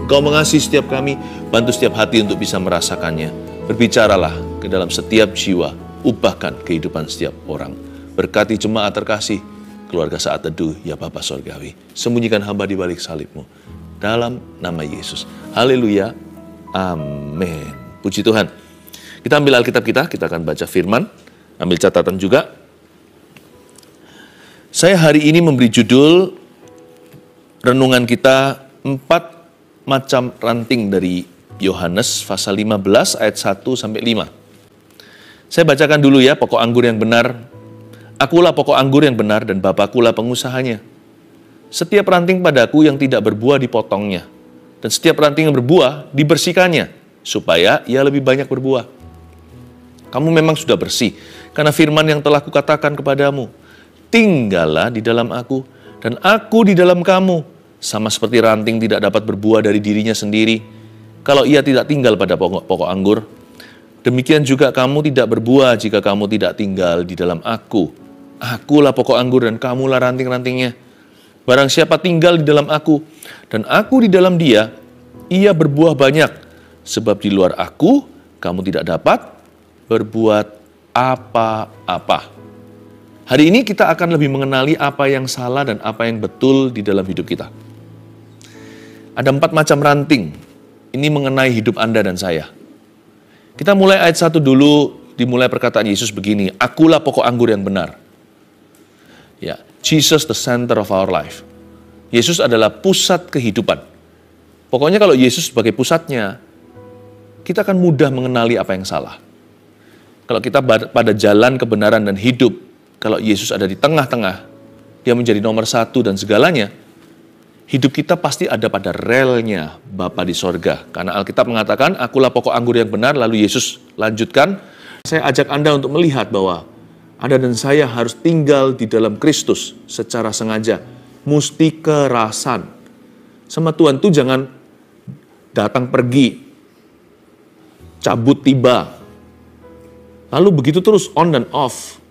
Engkau mengasihi setiap kami, bantu setiap hati untuk bisa merasakannya. Berbicaralah ke dalam setiap jiwa, ubahkan kehidupan setiap orang. Berkati jemaat terkasih, keluarga saat teduh, ya Bapa Sorgawi. Sembunyikan hamba di balik salib-Mu. Dalam nama Yesus. Haleluya. Amin. Puji Tuhan. Kita ambil Alkitab kita akan baca firman. Ambil catatan juga. Saya hari ini memberi judul renungan kita 4 macam ranting dari Yohanes pasal 15 ayat 1 sampai 5. Saya bacakan dulu ya, pokok anggur yang benar. Akulah pokok anggur yang benar dan Bapakulah pengusahanya. Setiap ranting padaku yang tidak berbuah dipotongnya, dan setiap ranting yang berbuah dibersihkannya, supaya ia lebih banyak berbuah. Kamu memang sudah bersih, karena firman yang telah kukatakan kepadamu. Tinggallah di dalam aku, dan aku di dalam kamu. Sama seperti ranting tidak dapat berbuah dari dirinya sendiri, kalau ia tidak tinggal pada pokok anggur. Demikian juga kamu tidak berbuah jika kamu tidak tinggal di dalam aku. Akulah pokok anggur dan kamulah ranting-rantingnya. Barang siapa tinggal di dalam aku, dan aku di dalam dia, ia berbuah banyak. Sebab di luar aku, kamu tidak dapat berbuat apa-apa. Hari ini kita akan lebih mengenali apa yang salah dan apa yang betul di dalam hidup kita. Ada 4 macam ranting. Ini mengenai hidup Anda dan saya. Kita mulai ayat 1 dulu, dimulai perkataan Yesus begini, akulah pokok anggur yang benar. Ya, Jesus the center of our life. Yesus adalah pusat kehidupan. Pokoknya kalau Yesus sebagai pusatnya, kita akan mudah mengenali apa yang salah. Kalau kita pada jalan kebenaran dan hidup, kalau Yesus ada di tengah-tengah, dia menjadi nomor 1 dan segalanya, hidup kita pasti ada pada relnya Bapa di sorga. Karena Alkitab mengatakan, akulah pokok anggur yang benar, lalu Yesus lanjutkan, saya ajak Anda untuk melihat bahwa Anda dan saya harus tinggal di dalam Kristus secara sengaja, musti kerasan. Sama Tuhan itu jangan datang pergi, cabut tiba, lalu begitu terus on dan off.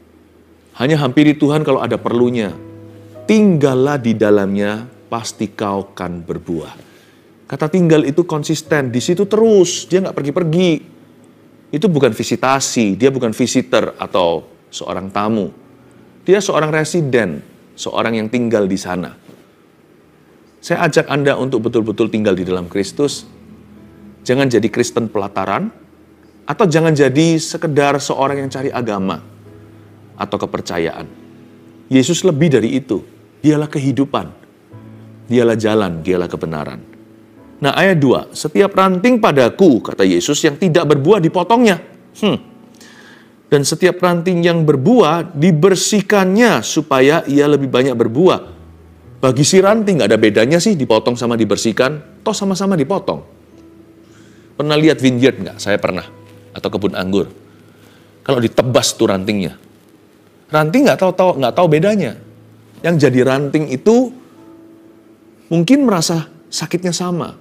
Hanya hampiri Tuhan kalau ada perlunya. Tinggallah di dalamnya, pasti kau akan berbuah. Kata tinggal itu konsisten, di situ terus, dia nggak pergi-pergi. Itu bukan visitasi, dia bukan visitor atau seorang tamu. Dia seorang residen, seorang yang tinggal di sana. Saya ajak Anda untuk betul-betul tinggal di dalam Kristus. Jangan jadi Kristen pelataran, atau jangan jadi sekedar seorang yang cari agama atau kepercayaan. Yesus lebih dari itu. Dialah kehidupan. Dialah jalan, dialah kebenaran. Nah, ayat 2. Setiap ranting padaku, kata Yesus, yang tidak berbuah dipotongnya. Dan setiap ranting yang berbuah dibersihkannya supaya ia lebih banyak berbuah. Bagi si ranting nggak ada bedanya sih dipotong sama dibersihkan. Toh sama-sama dipotong. Pernah lihat vineyard nggak? Saya pernah. Atau kebun anggur. Kalau ditebas tuh rantingnya, ranting nggak tahu bedanya. Yang jadi ranting itu mungkin merasa sakitnya sama.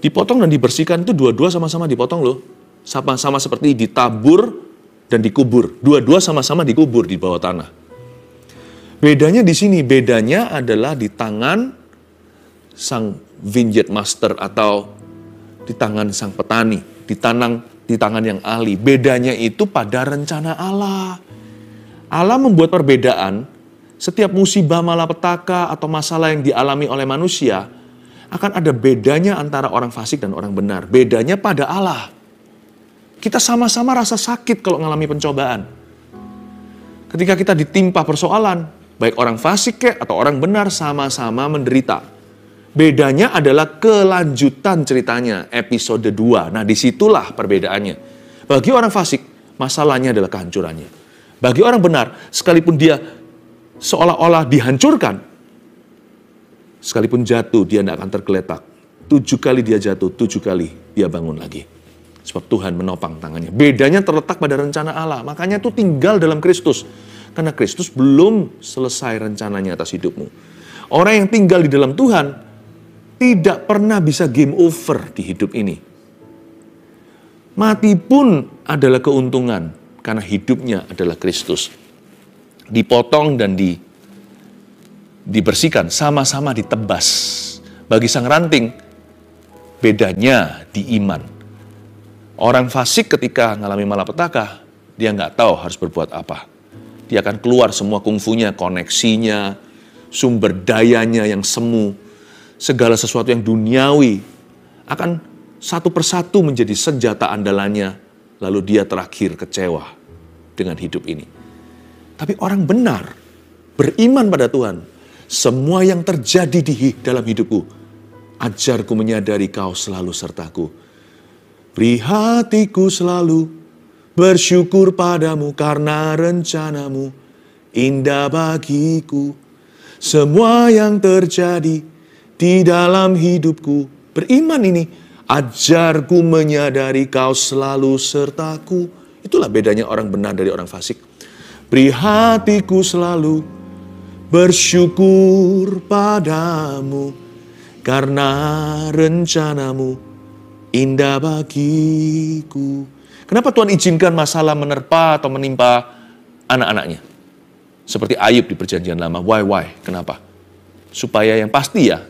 Dipotong dan dibersihkan itu dua-dua sama-sama dipotong loh. Sama-sama seperti ditabur dan dikubur. Dua-dua sama-sama dikubur di bawah tanah. Bedanya di sini, bedanya adalah di tangan sang vineyard master atau di tangan sang petani, di tangan yang ahli. Bedanya itu pada rencana Allah. Allah membuat perbedaan, setiap musibah malapetaka atau masalah yang dialami oleh manusia, akan ada bedanya antara orang fasik dan orang benar. Bedanya pada Allah. Kita sama-sama rasa sakit kalau mengalami pencobaan. Ketika kita ditimpa persoalan, baik orang fasik atau orang benar sama-sama menderita. Bedanya adalah kelanjutan ceritanya, episode 2. Nah, disitulah perbedaannya. Bagi orang fasik, masalahnya adalah kehancurannya. Bagi orang benar, sekalipun dia seolah-olah dihancurkan, sekalipun jatuh, dia tidak akan tergeletak. 7 kali dia jatuh, 7 kali dia bangun lagi. Sebab Tuhan menopang tangannya. Bedanya terletak pada rencana Allah. Makanya itu tinggal dalam Kristus. Karena Kristus belum selesai rencananya atas hidupmu. Orang yang tinggal di dalam Tuhan tidak pernah bisa game over di hidup ini. Mati pun adalah keuntungan. Karena hidupnya adalah Kristus. Dipotong dan dibersihkan, sama-sama ditebas. Bagi sang ranting, Bedanya di iman. Orang fasik ketika mengalami malapetaka, dia nggak tahu harus berbuat apa. Dia akan keluar semua kungfunya, koneksinya, sumber dayanya yang semu, segala sesuatu yang duniawi akan satu persatu menjadi senjata andalannya, lalu dia terakhir kecewa dengan hidup ini. Tapi orang benar, beriman pada Tuhan, semua yang terjadi di dalam hidupku, ajarku menyadari Kau selalu sertaku. Beri hatiku selalu bersyukur padamu karena rencanamu indah bagiku. Semua yang terjadi di dalam hidupku, beriman ini, ajarku menyadari Kau selalu sertaku. Itulah bedanya orang benar dari orang fasik. Beri hatiku selalu bersyukur padamu karena rencanamu indah bagiku. Kenapa Tuhan izinkan masalah menerpa atau menimpa anak-anaknya? Seperti Ayub di Perjanjian Lama. Why? Kenapa? Supaya yang pasti ya,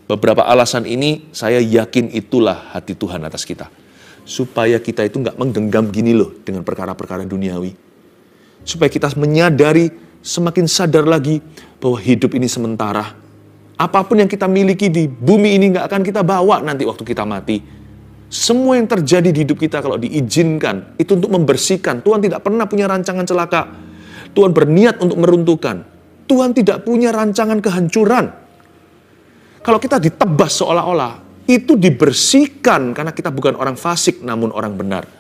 beberapa alasan ini saya yakin itulah hati Tuhan atas kita. Supaya kita itu nggak menggenggam gini loh dengan perkara-perkara duniawi. Supaya kita menyadari, semakin sadar lagi bahwa hidup ini sementara. Apapun yang kita miliki di bumi ini nggak akan kita bawa nanti waktu kita mati. Semua yang terjadi di hidup kita kalau diizinkan, itu untuk membersihkan. Tuhan tidak pernah punya rancangan celaka. Tuhan berniat untuk meruntuhkan. Tuhan tidak punya rancangan kehancuran. Kalau kita ditebas seolah-olah, itu dibersihkan karena kita bukan orang fasik namun orang benar.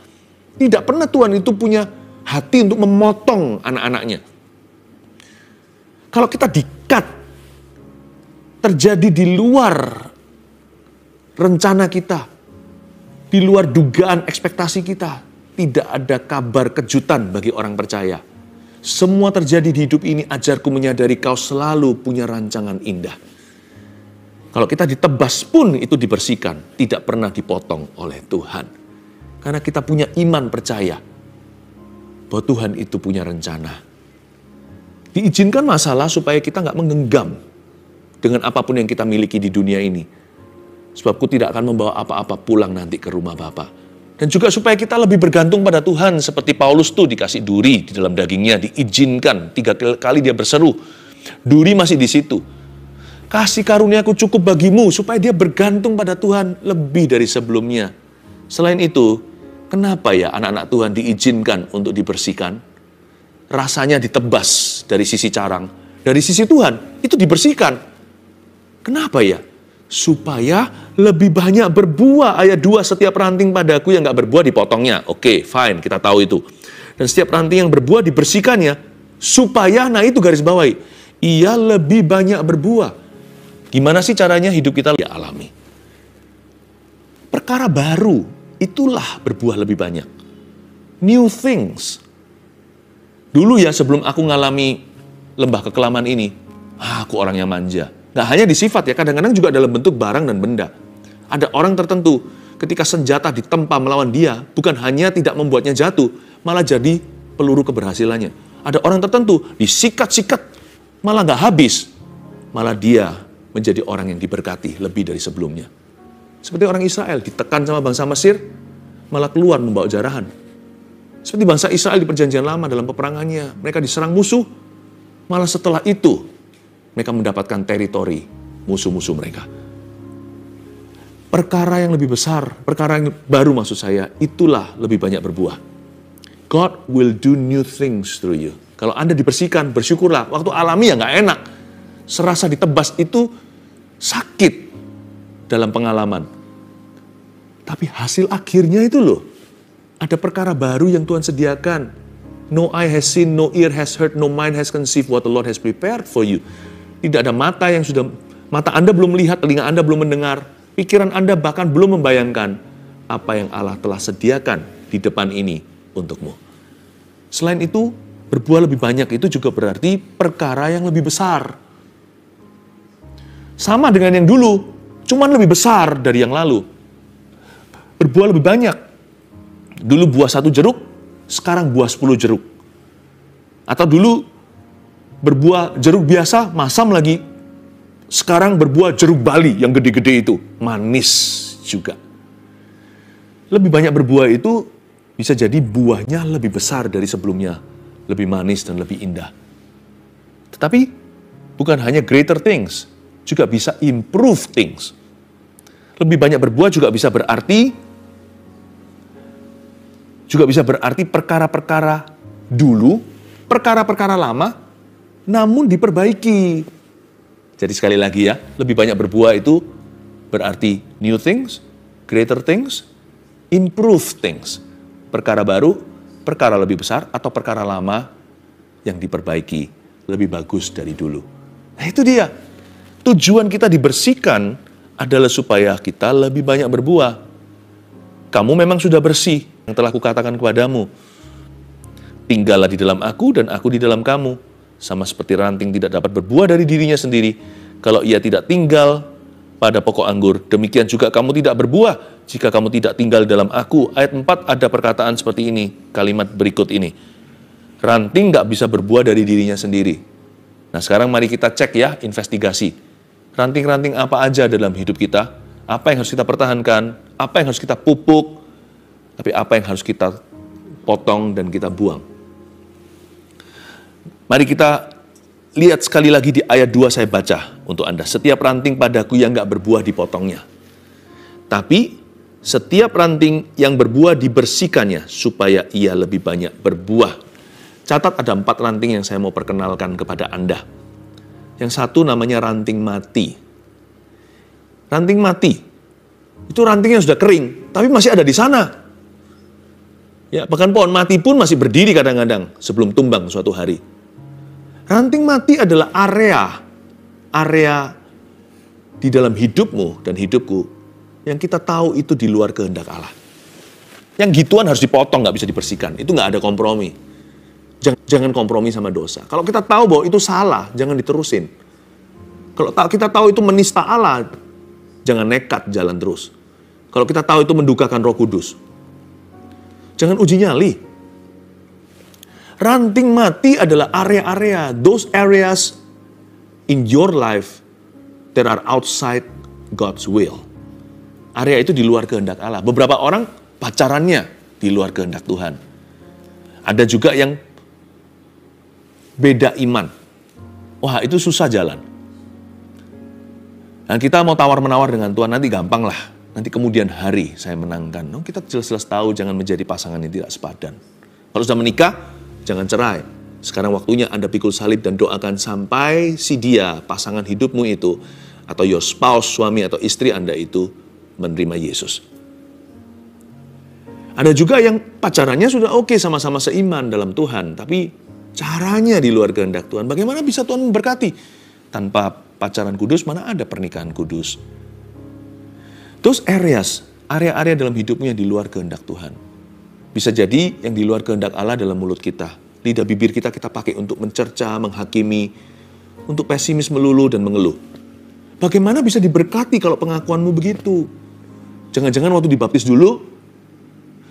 Tidak pernah Tuhan itu punya hati untuk memotong anak-anaknya. Kalau kita di-cut, terjadi di luar rencana kita, di luar dugaan ekspektasi kita, tidak ada kabar kejutan bagi orang percaya. Semua terjadi di hidup ini, ajarku menyadari Kau selalu punya rancangan indah. Kalau kita ditebas pun itu dibersihkan, tidak pernah dipotong oleh Tuhan. Karena kita punya iman percaya bahwa Tuhan itu punya rencana. Diizinkan masalah supaya kita nggak menggenggam dengan apapun yang kita miliki di dunia ini. Sebab Ku tidak akan membawa apa-apa pulang nanti ke rumah Bapa. Dan juga supaya kita lebih bergantung pada Tuhan. Seperti Paulus tuh dikasih duri di dalam dagingnya. Diizinkan 3 kali dia berseru. Duri masih di situ. Kasih karunia-Ku cukup bagimu. Supaya dia bergantung pada Tuhan lebih dari sebelumnya. Selain itu, kenapa ya anak-anak Tuhan diizinkan untuk dibersihkan? Rasanya ditebas dari sisi carang. Dari sisi Tuhan, itu dibersihkan. Kenapa ya? Supaya lebih banyak berbuah. Ayat 2, setiap ranting padaku yang gak berbuah dipotongnya. Oke, fine, kita tahu itu. Dan setiap ranting yang berbuah dibersihkannya. Supaya, nah itu garis bawahi, ia lebih banyak berbuah. Gimana sih caranya hidup kita ya alami? Perkara baru, itulah berbuah lebih banyak. New things. Dulu ya sebelum aku ngalami lembah kekelaman ini, aku orang yang manja. Gak hanya di sifat ya, kadang-kadang juga dalam bentuk barang dan benda. Ada orang tertentu ketika senjata ditempa melawan dia, bukan hanya tidak membuatnya jatuh, malah jadi peluru keberhasilannya. Ada orang tertentu disikat-sikat, malah gak habis. Malah dia menjadi orang yang diberkati lebih dari sebelumnya. Seperti orang Israel ditekan sama bangsa Mesir, malah keluar membawa jarahan. Seperti bangsa Israel di Perjanjian Lama dalam peperangannya, mereka diserang musuh, malah setelah itu mereka mendapatkan teritori musuh-musuh mereka. Perkara yang lebih besar, perkara yang baru maksud saya, itulah lebih banyak berbuah. God will do new things through you. Kalau Anda dibersihkan, bersyukurlah. Waktu alami ya nggak enak. Serasa ditebas itu sakit dalam pengalaman. Tapi hasil akhirnya itu loh. Ada perkara baru yang Tuhan sediakan. No eye has seen, no ear has heard, no mind has conceived what the Lord has prepared for you. Tidak ada mata yang sudah, mata Anda belum melihat, telinga Anda belum mendengar, pikiran Anda bahkan belum membayangkan apa yang Allah telah sediakan di depan ini untukmu. Selain itu, berbuah lebih banyak itu juga berarti perkara yang lebih besar. Sama dengan yang dulu, cuman lebih besar dari yang lalu. Berbuah lebih banyak. Dulu buah 1 jeruk, sekarang buah 10 jeruk. Atau dulu berbuah jeruk biasa, masam lagi. Sekarang berbuah jeruk Bali yang gede-gede itu. Manis, juga. Lebih banyak berbuah itu bisa jadi buahnya lebih besar dari sebelumnya, lebih manis dan lebih indah. Tetapi bukan hanya greater things, juga bisa improve things. Lebih banyak berbuah juga bisa berarti perkara-perkara dulu, perkara-perkara lama, namun diperbaiki. Jadi sekali lagi ya, lebih banyak berbuah itu berarti new things, greater things, improve things. Perkara baru, perkara lebih besar, atau perkara lama yang diperbaiki, lebih bagus dari dulu. Nah itu dia, tujuan kita dibersihkan adalah supaya kita lebih banyak berbuah. Kamu memang sudah bersih, yang telah kukatakan kepadamu. Tinggallah di dalam aku dan aku di dalam kamu. Sama seperti ranting tidak dapat berbuah dari dirinya sendiri, kalau ia tidak tinggal pada pokok anggur, demikian juga kamu tidak berbuah jika kamu tidak tinggal dalam aku. Ayat 4 ada perkataan seperti ini, kalimat berikut ini. Ranting nggak bisa berbuah dari dirinya sendiri. Nah sekarang mari kita cek ya, investigasi. Ranting-ranting apa aja dalam hidup kita, apa yang harus kita pertahankan, apa yang harus kita pupuk, tapi apa yang harus kita potong dan kita buang. Mari kita lihat sekali lagi di ayat 2 saya baca untuk Anda. Setiap ranting padaku yang nggak berbuah dipotongnya. Tapi setiap ranting yang berbuah dibersihkannya supaya ia lebih banyak berbuah. Catat ada 4 ranting yang saya mau perkenalkan kepada Anda. Yang satu namanya ranting mati. Ranting mati. Itu rantingnya sudah kering, tapi masih ada di sana. Ya, bahkan pohon mati pun masih berdiri kadang-kadang sebelum tumbang suatu hari. Ranting mati adalah area di dalam hidupmu dan hidupku yang kita tahu itu di luar kehendak Allah. Yang gituan harus dipotong, nggak bisa dibersihkan. Itu nggak ada kompromi. Jangan kompromi sama dosa. Kalau kita tahu bahwa itu salah, jangan diterusin. Kalau kita tahu itu menista Allah, jangan nekat jalan terus. Kalau kita tahu itu mendukakan Roh Kudus, jangan uji nyali. Ranting mati adalah area-area, those areas in your life that are outside God's will. Area itu di luar kehendak Allah. Beberapa orang pacarannya di luar kehendak Tuhan. Ada juga yang beda iman. Wah, itu susah jalan. Dan kita mau tawar-menawar dengan Tuhan, nanti gampang lah. Nanti kemudian hari saya menangkan. Kita jelas-jelas tahu jangan menjadi pasangan yang tidak sepadan. Kalau sudah menikah, jangan cerai. Sekarang waktunya Anda pikul salib dan doakan sampai si dia, pasangan hidupmu itu, atau your spouse, suami atau istri Anda itu, menerima Yesus. Ada juga yang pacarannya sudah oke, sama-sama seiman dalam Tuhan, tapi caranya di luar kehendak Tuhan. Bagaimana bisa Tuhan memberkati? Tanpa pacaran kudus, mana ada pernikahan kudus? Those areas, area-area dalam hidupmu yang di luar kehendak Tuhan. Bisa jadi yang di luar kehendak Allah dalam mulut kita. Lidah bibir kita pakai untuk mencerca, menghakimi, untuk pesimis, melulu, dan mengeluh. Bagaimana bisa diberkati kalau pengakuanmu begitu? Jangan-jangan waktu dibaptis dulu,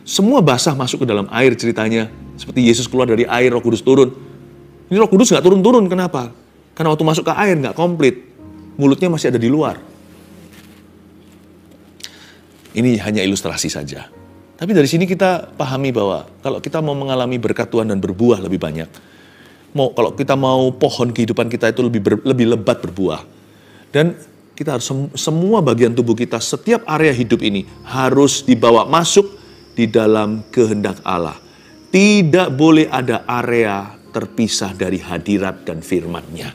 semua basah masuk ke dalam air ceritanya. Seperti Yesus keluar dari air, Roh Kudus turun. Ini Roh Kudus nggak turun-turun, kenapa? Karena waktu masuk ke air nggak komplit. Mulutnya masih ada di luar. Ini hanya ilustrasi saja. Tapi dari sini kita pahami bahwa kalau kita mau mengalami berkat Tuhan dan berbuah lebih banyak, kalau kita mau pohon kehidupan kita itu lebih lebat berbuah, dan kita harus semua bagian tubuh kita, setiap area hidup ini harus dibawa masuk di dalam kehendak Allah. Tidak boleh ada area terpisah dari hadirat dan firman-Nya.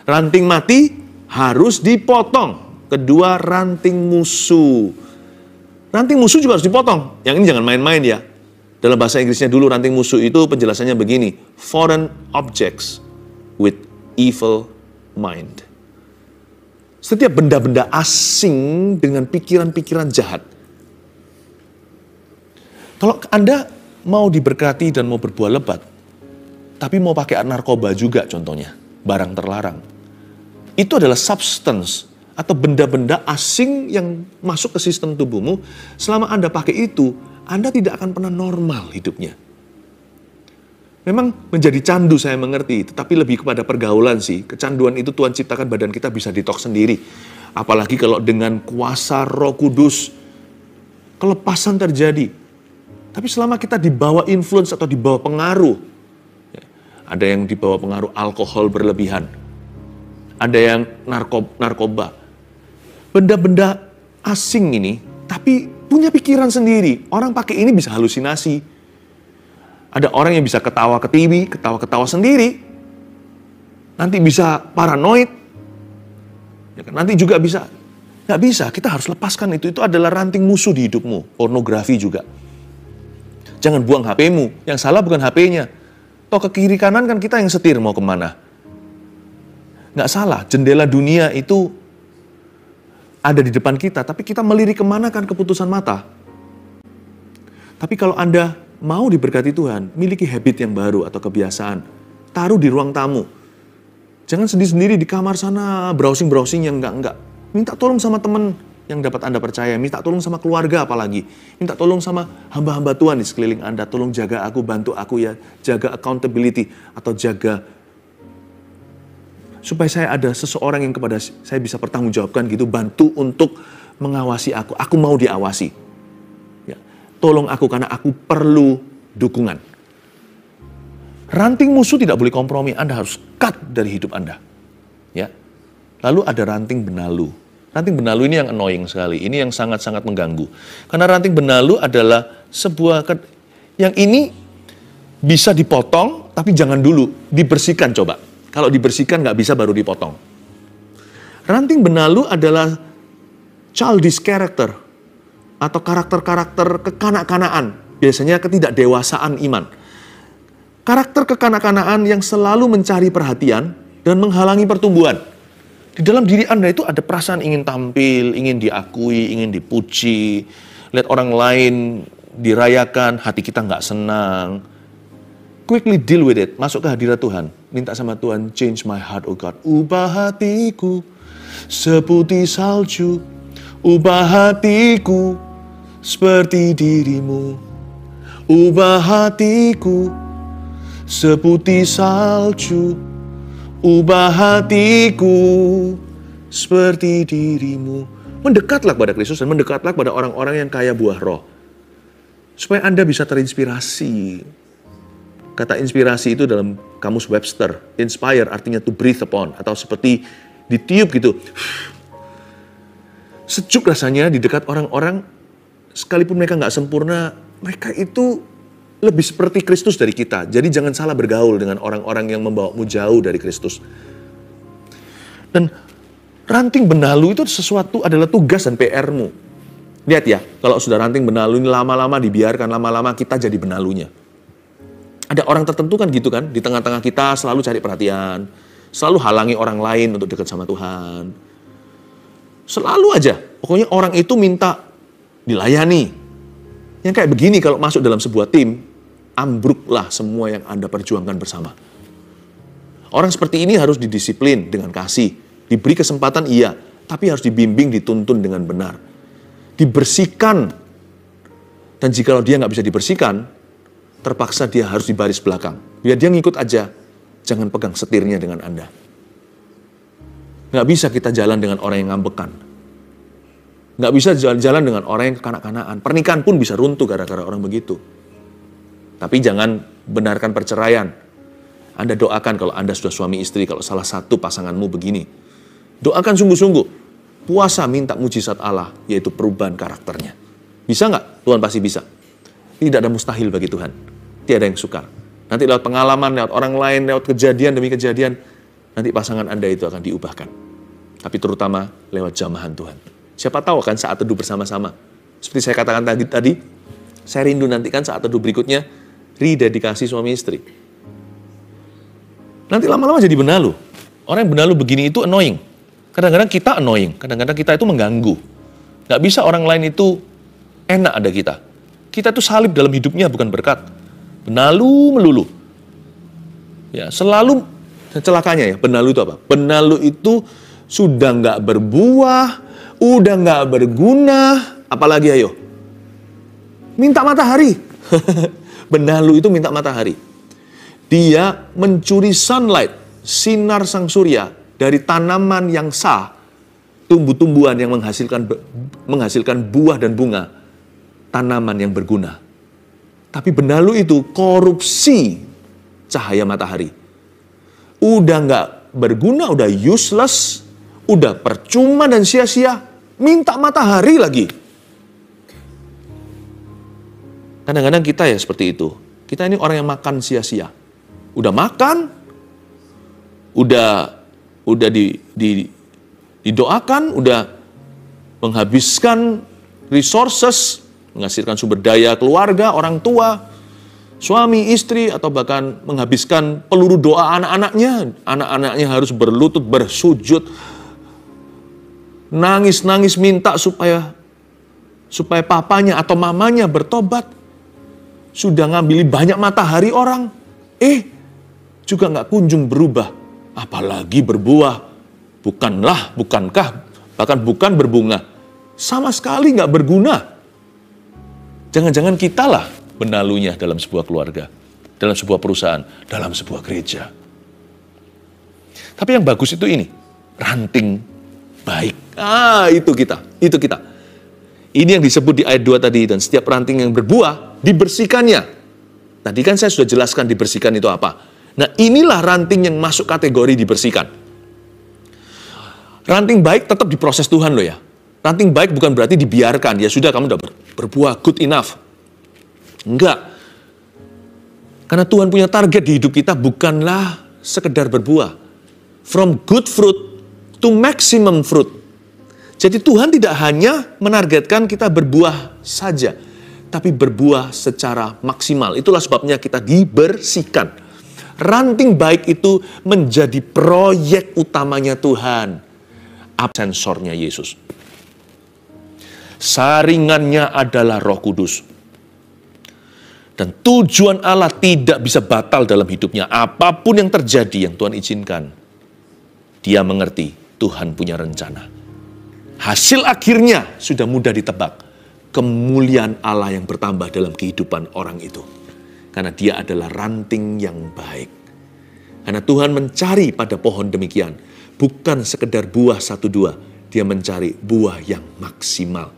Ranting mati harus dipotong. Kedua, ranting musuh. Ranting musuh juga harus dipotong. Yang ini jangan main-main ya. Dalam bahasa Inggrisnya dulu ranting musuh itu penjelasannya begini. Foreign objects with evil mind. Setiap benda-benda asing dengan pikiran-pikiran jahat. Kalau Anda mau diberkati dan mau berbuah lebat, tapi mau pakai narkoba juga contohnya, barang terlarang. Itu adalah substance atau benda-benda asing yang masuk ke sistem tubuhmu. Selama Anda pakai itu, Anda tidak akan pernah normal hidupnya. Memang menjadi candu saya mengerti, tetapi lebih kepada pergaulan sih. Kecanduan itu Tuhan ciptakan badan kita bisa detox sendiri. Apalagi kalau dengan kuasa Roh Kudus, kelepasan terjadi. Tapi selama kita dibawa influence atau dibawa pengaruh, ada yang dibawa pengaruh alkohol berlebihan, ada yang narkoba, benda-benda asing ini, tapi punya pikiran sendiri. Orang pakai ini bisa halusinasi. Ada orang yang bisa ketawa ke TV, ketawa-ketawa sendiri. Nanti bisa paranoid. Ya kan? Nanti juga bisa. Nggak bisa, kita harus lepaskan itu. Itu adalah ranting musuh di hidupmu. Pornografi juga. Jangan buang HP-mu. Yang salah bukan HP-nya. Toh ke kiri kanan kan kita yang setir mau kemana. Nggak salah, jendela dunia itu ada di depan kita. Tapi kita melirik kemana kan keputusan mata. Tapi kalau Anda mau diberkati Tuhan, miliki habit yang baru atau kebiasaan. Taruh di ruang tamu. Jangan sendiri-sendiri di kamar sana, browsing-browsing yang enggak. Minta tolong sama teman yang dapat Anda percaya. Minta tolong sama keluarga apalagi. Minta tolong sama hamba-hamba Tuhan di sekeliling Anda. Tolong jaga aku, bantu aku ya. Jaga accountability atau jaga supaya saya ada seseorang yang kepada saya bisa pertanggungjawabkan gitu. Bantu untuk mengawasi aku. Aku mau diawasi. Ya. Tolong aku karena aku perlu dukungan. Ranting musuh tidak boleh kompromi. Anda harus cut dari hidup Anda. Ya. Lalu ada ranting benalu. Ranting benalu ini yang annoying sekali. Ini yang sangat-sangat mengganggu. Karena ranting benalu adalah sebuah yang ini bisa dipotong, tapi jangan dulu. Dibersihkan coba. Kalau dibersihkan nggak bisa baru dipotong. Ranting benalu adalah childish character. Atau karakter-karakter kekanak-kanaan. Biasanya ketidakdewasaan iman. Karakter kekanak-kanaan yang selalu mencari perhatian dan menghalangi pertumbuhan. Di dalam diri Anda itu ada perasaan ingin tampil, ingin diakui, ingin dipuji. Lihat orang lain dirayakan, hati kita nggak senang. Quickly deal with it, masuk ke hadirat Tuhan. Minta sama Tuhan, change my heart, oh God. Ubah hatiku seputih salju. Ubah hatiku seperti dirimu. Ubah hatiku seputih salju, ubah hatiku seperti dirimu. Mendekatlah kepada Kristus dan mendekatlah kepada orang-orang yang kaya buah roh. Supaya Anda bisa terinspirasi. Kata inspirasi itu dalam kamus Webster. Inspire artinya to breathe upon. Atau seperti ditiup gitu. Sejuk rasanya di dekat orang-orang. Sekalipun mereka nggak sempurna, mereka itu lebih seperti Kristus dari kita. Jadi jangan salah bergaul dengan orang-orang yang membawamu jauh dari Kristus. Dan ranting benalu itu sesuatu adalah tugas dan PR-mu. Lihat ya, kalau sudah ranting benalu ini lama-lama dibiarkan, lama-lama kita jadi benalunya. Ada orang tertentu kan gitu kan, di tengah-tengah kita selalu cari perhatian, selalu halangi orang lain untuk dekat sama Tuhan. Selalu aja, pokoknya orang itu minta dilayani. Yang kayak begini kalau masuk dalam sebuah tim, ambruklah semua yang Anda perjuangkan bersama. Orang seperti ini harus didisiplin dengan kasih. Diberi kesempatan iya, tapi harus dibimbing, dituntun dengan benar. Dibersihkan. Dan jika dia nggak bisa dibersihkan, terpaksa dia harus di baris belakang. Biar dia ngikut aja, jangan pegang setirnya dengan Anda. Nggak bisa kita jalan dengan orang yang ngambekan. Nggak bisa jalan-jalan dengan orang yang kekanak-kanaan. Pernikahan pun bisa runtuh gara-gara orang begitu. Tapi jangan benarkan perceraian. Anda doakan kalau Anda sudah suami istri, kalau salah satu pasanganmu begini. Doakan sungguh-sungguh. Puasa minta mujizat Allah, yaitu perubahan karakternya. Bisa nggak? Tuhan pasti bisa. Tidak ada mustahil bagi Tuhan. Tiada yang sukar. Nanti lewat pengalaman, lewat orang lain, lewat kejadian demi kejadian, nanti pasangan Anda itu akan diubahkan. Tapi terutama lewat jamahan Tuhan. Siapa tahu kan saat teduh bersama-sama. Seperti saya katakan tadi, saya rindu nantikan saat teduh berikutnya, rededikasi suami istri. Nanti lama-lama jadi benalu. Orang yang benalu begini itu annoying. Kadang-kadang kita annoying, kadang-kadang kita itu mengganggu. Gak bisa orang lain itu enak ada kita. Kita itu salib dalam hidupnya bukan berkat. Benalu melulu. Ya, selalu celakanya ya, benalu itu apa? Benalu itu sudah gak berbuah, udah gak berguna, apalagi ayo? Minta matahari. Benalu itu minta matahari. Dia mencuri sunlight, sinar sang surya dari tanaman yang sah, tumbuh-tumbuhan yang menghasilkan buah dan bunga, tanaman yang berguna. Tapi benalu itu korupsi cahaya matahari. Udah nggak berguna, udah useless, udah percuma dan sia-sia, minta matahari lagi. Kadang-kadang kita ya seperti itu. Kita ini orang yang makan sia-sia. Udah makan, udah didoakan, udah menghabiskan resources, menghasilkan sumber daya keluarga, orang tua, suami, istri, atau bahkan menghabiskan peluru doa anak-anaknya. Anak-anaknya harus berlutut, bersujud, nangis-nangis minta supaya papanya atau mamanya bertobat. Sudah ngambil banyak matahari orang, juga nggak kunjung berubah. Apalagi berbuah, bukankah, bahkan bukan berbunga. Sama sekali nggak berguna. Jangan-jangan kitalah benalunya dalam sebuah keluarga, dalam sebuah perusahaan, dalam sebuah gereja. Tapi yang bagus itu ini, ranting baik. Itu kita. Ini yang disebut di ayat 2 tadi, dan setiap ranting yang berbuah, dibersihkannya. Tadi kan saya sudah jelaskan dibersihkan itu apa. Nah, inilah ranting yang masuk kategori dibersihkan. Ranting baik tetap diproses Tuhan loh ya. Ranting baik bukan berarti dibiarkan, ya sudah kamu udah berbuah, good enough. Enggak. Karena Tuhan punya target di hidup kita bukanlah sekedar berbuah. From good fruit to maximum fruit. Jadi Tuhan tidak hanya menargetkan kita berbuah saja, tapi berbuah secara maksimal. Itulah sebabnya kita dibersihkan. Ranting baik itu menjadi proyek utamanya Tuhan. Sensornya Yesus. Saringannya adalah Roh Kudus. Dan tujuan Allah tidak bisa batal dalam hidupnya. Apapun yang terjadi yang Tuhan izinkan, Dia mengerti Tuhan punya rencana. Hasil akhirnya sudah mudah ditebak. Kemuliaan Allah yang bertambah dalam kehidupan orang itu. Karena dia adalah ranting yang baik. Karena Tuhan mencari pada pohon demikian. Bukan sekedar buah 1-2. Dia mencari buah yang maksimal.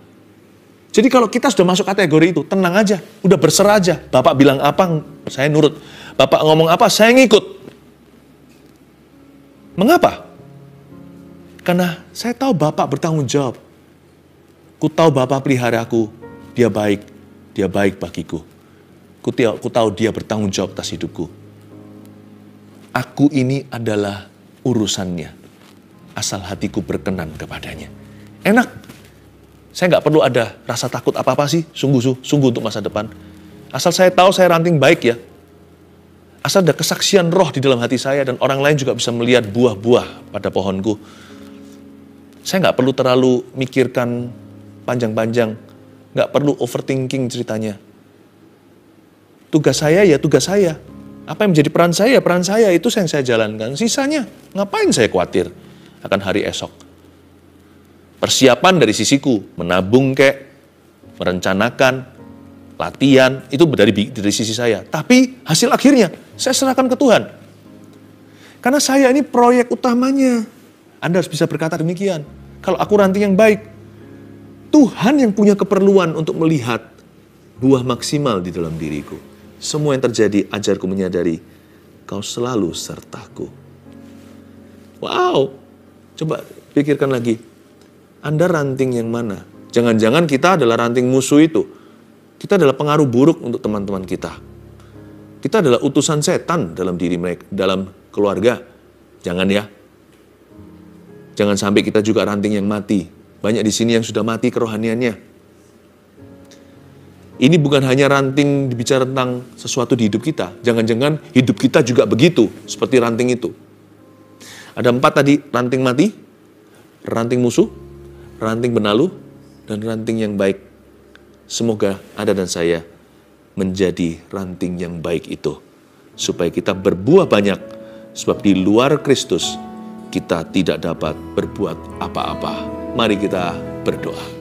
Jadi kalau kita sudah masuk kategori itu, tenang aja. Udah berserah aja. Bapak bilang apa, saya nurut. Bapak ngomong apa, saya ngikut. Mengapa? Karena saya tahu Bapak bertanggung jawab. Ku tahu Bapak pelihara aku, Dia baik bagiku. Ku tahu Dia bertanggung jawab atas hidupku. Aku ini adalah urusannya, asal hatiku berkenan kepadanya. Enak, saya nggak perlu ada rasa takut apa-apa sih, sungguh untuk masa depan. Asal saya tahu saya ranting baik ya. Asal ada kesaksian roh di dalam hati saya dan orang lain juga bisa melihat buah-buah pada pohonku. Saya nggak perlu terlalu mikirkan panjang-panjang, nggak perlu overthinking ceritanya. Tugas saya ya tugas saya. Apa yang menjadi peran saya itu yang saya jalankan. Sisanya, ngapain saya khawatir akan hari esok. Persiapan dari sisiku, menabung merencanakan, latihan, itu dari sisi saya. Tapi hasil akhirnya, saya serahkan ke Tuhan. Karena saya ini proyek utamanya. Anda harus bisa berkata demikian. Kalau aku ranting yang baik, Tuhan yang punya keperluan untuk melihat buah maksimal di dalam diriku. Semua yang terjadi, ajarku menyadari, kau selalu sertaku. Wow, coba pikirkan lagi. Anda ranting yang mana? Jangan-jangan kita adalah ranting musuh itu. Kita adalah pengaruh buruk untuk teman-teman kita. Kita adalah utusan setan dalam diri mereka, dalam keluarga. Jangan ya. Jangan sampai kita juga ranting yang mati. Banyak di sini yang sudah mati kerohaniannya. Ini bukan hanya ranting bicara tentang sesuatu di hidup kita. Jangan-jangan hidup kita juga begitu, seperti ranting itu. Ada 4 tadi, ranting mati, ranting musuh, ranting benalu, dan ranting yang baik. Semoga Anda dan saya menjadi ranting yang baik itu. Supaya kita berbuah banyak, sebab di luar Kristus, kita tidak dapat berbuat apa-apa. Mari kita berdoa.